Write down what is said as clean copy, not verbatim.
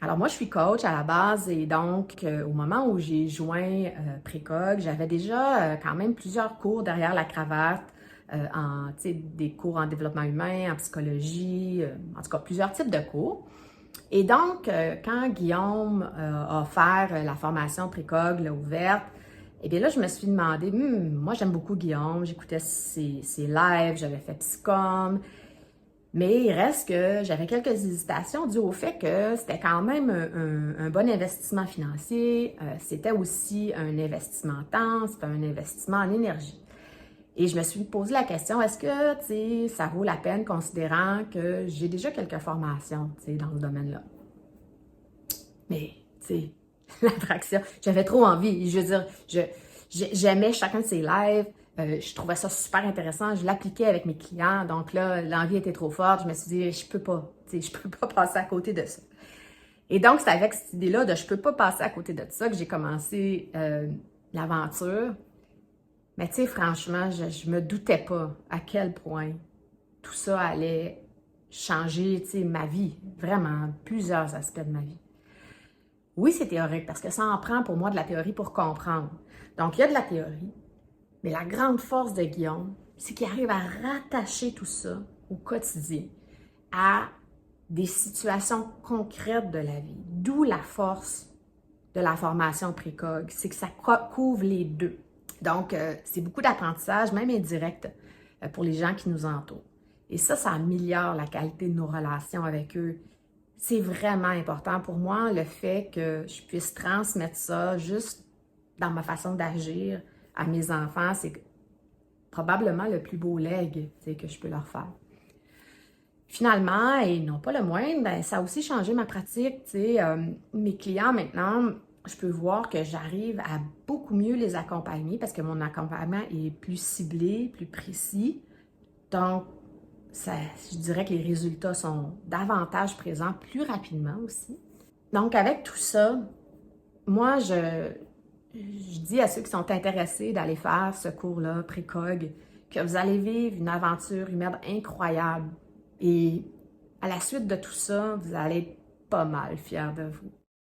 Alors moi, je suis coach à la base et donc au moment où j'ai joint Précog, j'avais déjà quand même plusieurs cours derrière la cravate, tu sais, des cours en développement humain, en psychologie, en tout cas plusieurs types de cours. Et donc, quand Guillaume a offert la formation Précog, l'a ouverte, et bien là, je me suis demandé, moi j'aime beaucoup Guillaume, j'écoutais ses lives, j'avais fait Psychom, mais il reste que j'avais quelques hésitations dues au fait que c'était quand même un bon investissement financier, c'était aussi un investissement en temps, c'était un investissement en énergie. Et je me suis posé la question, est-ce que, tu sais, ça vaut la peine considérant que j'ai déjà quelques formations, tu sais, dans ce domaine-là? Mais, tu sais, l'attraction, j'avais trop envie. Je veux dire, j'aimais chacun de ses lives. Je trouvais ça super intéressant. Je l'appliquais avec mes clients. Donc là, l'envie était trop forte. Je me suis dit, je peux pas, tu sais, je peux pas passer à côté de ça. Et donc, c'est avec cette idée-là de je peux pas passer à côté de ça que j'ai commencé l'aventure. Mais tu sais, franchement, je me doutais pas à quel point tout ça allait changer, tu sais, ma vie. Vraiment, plusieurs aspects de ma vie. Oui, c'est théorique parce que ça en prend pour moi de la théorie pour comprendre. Donc, il y a de la théorie, mais la grande force de Guillaume, c'est qu'il arrive à rattacher tout ça au quotidien, à des situations concrètes de la vie. D'où la force de la formation Précog, c'est que ça couvre les deux. Donc, c'est beaucoup d'apprentissage, même indirect, pour les gens qui nous entourent. Et ça améliore la qualité de nos relations avec eux. C'est vraiment important pour moi, le fait que je puisse transmettre ça juste dans ma façon d'agir à mes enfants. C'est probablement le plus beau legs que je peux leur faire. Finalement, et non pas le moindre, ben, ça a aussi changé ma pratique. Mes clients maintenant, je peux voir que j'arrive à beaucoup mieux les accompagner parce que mon accompagnement est plus ciblé, plus précis. Donc, je dirais que les résultats sont davantage présents plus rapidement aussi. Donc, avec tout ça, moi, je dis à ceux qui sont intéressés d'aller faire ce cours-là, Précog, que vous allez vivre une aventure humaine incroyable. Et à la suite de tout ça, vous allez être pas mal fiers de vous.